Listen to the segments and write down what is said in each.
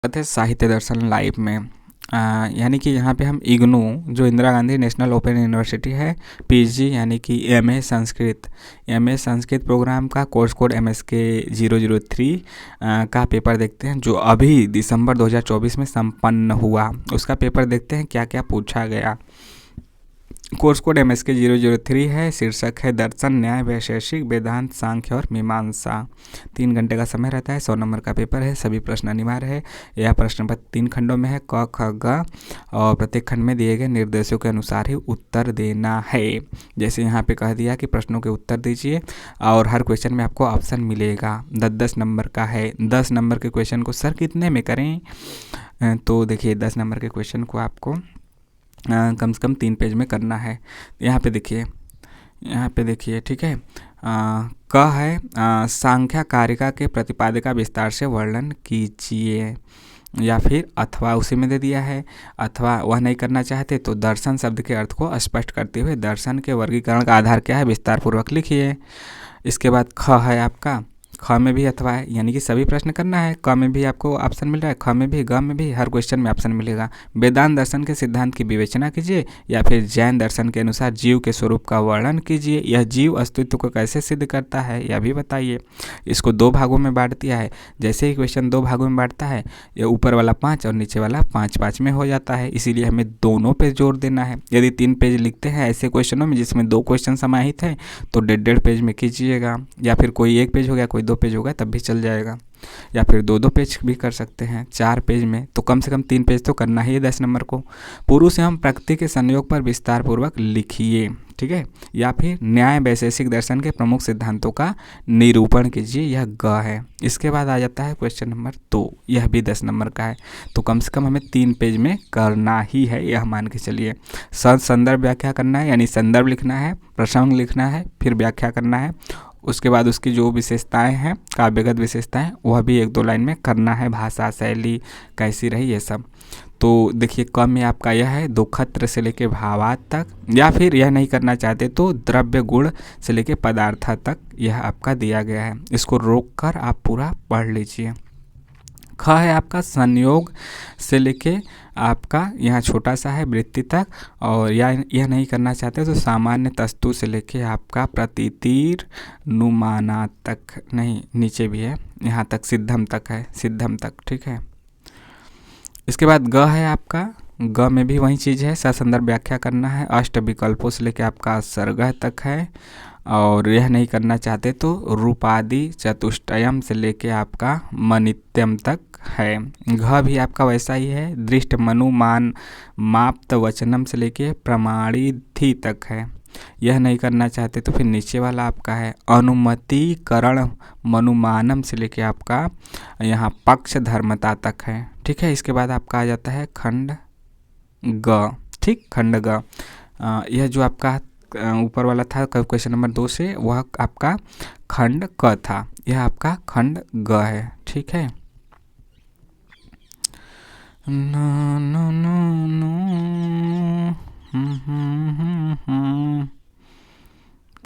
थे साहित्य दर्शन लाइव में। यानी कि यहाँ पे हम इग्नू जो Indira Gandhi national open university है, पीजी यानी कि एमए संस्कृत प्रोग्राम का कोर्स कोड MSK 003 का पेपर देखते हैं, जो अभी दिसंबर 2024 में संपन्न हुआ। उसका पेपर देखते हैं क्या क्या पूछा गया। कोर्स कोड MSK 003 है। शीर्षक है दर्शन, न्याय, वैशेषिक, वेदांत, सांख्य और मीमांसा। 3 घंटे का समय रहता है। 100 नंबर का पेपर है। सभी प्रश्न अनिवार्य है। यह प्रश्न पत्र 3 खंडों में है, क ख ग, और प्रत्येक खंड में दिए गए निर्देशों के अनुसार ही उत्तर देना है। जैसे यहाँ पे कह दिया कि प्रश्नों के उत्तर दीजिए, और हर क्वेश्चन में आपको ऑप्शन मिलेगा। 10-10 नंबर का है। 10 नंबर के क्वेश्चन को सर कितने में करें? तो देखिए 10 नंबर के क्वेश्चन को आपको कम से कम 3 पेज में करना है। यहाँ पे देखिए ठीक है। क है सांख्या कारिका के प्रतिपादिका विस्तार से वर्णन कीजिए, या फिर अथवा उसी में दे दिया है। अथवा वह नहीं करना चाहते तो दर्शन शब्द के अर्थ को स्पष्ट करते हुए दर्शन के वर्गीकरण का आधार क्या है विस्तार पूर्वक लिखिए। इसके बाद ख है आपका। ख में भी अथवा है, यानी कि सभी प्रश्न करना है। क में भी आपको ऑप्शन मिल रहा है, ख में भी, ग में भी, हर क्वेश्चन में ऑप्शन मिलेगा। वेदांत दर्शन के सिद्धांत की विवेचना कीजिए, या फिर जैन दर्शन के अनुसार जीव के स्वरूप का वर्णन कीजिए। यह जीव अस्तित्व को कैसे सिद्ध करता है यह भी बताइए। इसको 2 भागों में बांट दिया है। जैसे ही क्वेश्चन 2 भागों में बांटता है, ये ऊपर वाला 5 और नीचे वाला 5-5 में हो जाता है। इसीलिए हमें दोनों पे जोर देना है। यदि 3 पेज लिखते हैं ऐसे क्वेश्चनों में जिसमें 2 क्वेश्चन समाहित है, तो 1.5 पेज में कीजिएगा। या फिर कोई 1 पेज हो गया, कोई 2 पेज होगा, तब भी चल जाएगा। या फिर 2-2 पेज भी कर सकते हैं 4 पेज में, तो कम से कम 3 पेज तो करना ही है 10 नंबर को। पुरुष एवं प्रकृति के संयोग पर विस्तार पूर्वक लिखिए, ठीक है। या फिर न्याय वैशेषिक दर्शन के प्रमुख सिद्धांतों का निरूपण कीजिए, यह ग है। इसके बाद आ जाता है क्वेश्चन नंबर 2, यह भी 10 नंबर का है। तो कम से कम हमें 3 पेज में करना ही है, यह मान के चलिए। संदर्भ व्याख्या करना है, यानी संदर्भ लिखना है, प्रसंग लिखना है, फिर व्याख्या करना है। उसके बाद उसकी जो विशेषताएं हैं, काव्यगत विशेषताएं, वह भी 1-2 लाइन में करना है। भाषा शैली कैसी रही, ये सब। तो देखिए क में आपका यह है दोखत्र से लेके भावार्थ तक, या फिर यह नहीं करना चाहते तो द्रव्य गुण से लेके पदार्थ तक यह आपका दिया गया है। इसको रोक कर आप पूरा पढ़ लीजिए। ख है आपका संयोग से लेके आपका यहाँ छोटा सा है वृत्ति तक, और यह नहीं करना चाहते तो सामान्य तस्तु से लेके आपका प्रतितीर नुमाना तक, नहीं नीचे भी है, यहाँ तक सिद्धम तक है, सिद्धम तक, ठीक है। इसके बाद ग है आपका। ग में भी वही चीज़ है, ससंदर्भ व्याख्या करना है। अष्ट विकल्पों से लेके आपका सर्गह तक है, और यह नहीं करना चाहते तो रूपादि चतुष्टयम से लेके आपका मनित्यम तक है। घ भी आपका वैसा ही है, दृष्ट मनुमान माप्त वचनम से लेके प्रमाणिधि तक है। यह नहीं करना चाहते तो फिर नीचे वाला आपका है अनुमतिकरण मनुमानम से लेके आपका यहाँ पक्ष धर्मता तक है, ठीक है। इसके बाद आपका आ जाता है खंड ग, ठीक, खंड ग। यह जो आपका ऊपर वाला था क्वेश्चन नंबर 2 से, वह आपका खंड क था, यह आपका खंड ग है, ठीक है।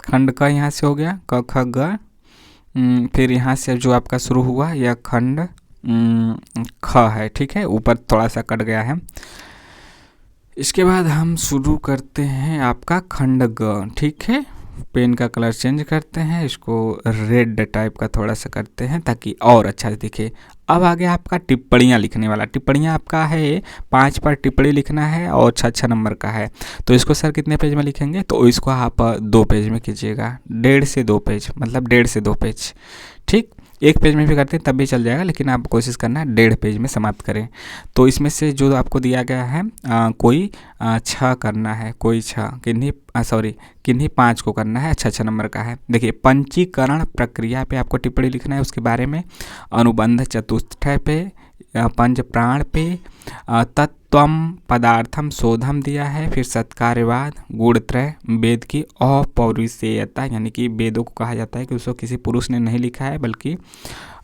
खंड का यहाँ से हो गया क ख ग। फिर यहाँ से जो आपका शुरू हुआ यह खंड ख है, ठीक है, ऊपर थोड़ा सा कट गया है। इसके बाद हम शुरू करते हैं आपका खंड ग, ठीक है। पेन का कलर चेंज करते हैं, इसको रेड टाइप का थोड़ा सा करते हैं ताकि और अच्छा दिखे। अब आगे आपका टिप्पणियाँ लिखने वाला। टिप्पणियाँ आपका है 5 पर टिप्पणी लिखना है, और 6 नंबर का है। तो इसको सर कितने पेज में लिखेंगे, तो इसको आप 2 पेज में कीजिएगा। 1.5 से 2 पेज, मतलब 1.5 से 2 पेज, ठीक। 1 पेज में भी करते हैं तब भी चल जाएगा, लेकिन आप कोशिश करना 1.5 पेज में समाप्त करें। तो इसमें से जो आपको दिया गया है कोई 6 करना है, कोई 6 किन्हीं 5 को करना है। 6 नंबर का है। देखिए पंचीकरण प्रक्रिया पे आपको टिप्पणी लिखना है, उसके बारे में। अनुबंध चतुष्टय पे, पंच प्राण पे, तत्वम पदार्थम शोधम दिया है। फिर सत्कार्यवाद, गुणत्रय, वेद की अपौरुषेयता, यानी कि वेदों को कहा जाता है कि उसको किसी पुरुष ने नहीं लिखा है, बल्कि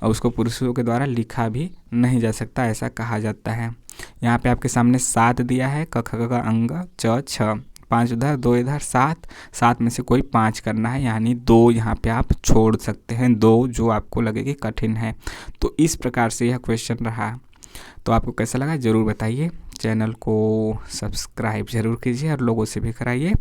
उसको पुरुषों के द्वारा लिखा भी नहीं जा सकता, ऐसा कहा जाता है। यहाँ पे आपके सामने 7 दिया है, क ख ग अंग च छ, 5 उधर 2 इधर, 7 में से कोई 5 करना है, यानी 2 यहाँ पे आप छोड़ सकते हैं, 2 जो आपको लगे कि कठिन है। तो इस प्रकार से यह क्वेश्चन रहा। तो आपको कैसा लगा ज़रूर बताइए। चैनल को सब्सक्राइब ज़रूर कीजिए और लोगों से भी कराइए।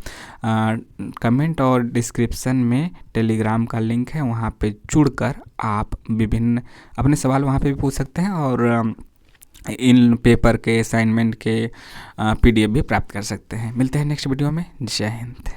कमेंट और डिस्क्रिप्शन में टेलीग्राम का लिंक है, वहाँ पे जुड़कर आप विभिन्न अपने सवाल वहाँ पे भी पूछ सकते हैं और इन पेपर के असाइनमेंट के PDF भी प्राप्त कर सकते हैं। मिलते हैं नेक्स्ट वीडियो में। जय हिंद।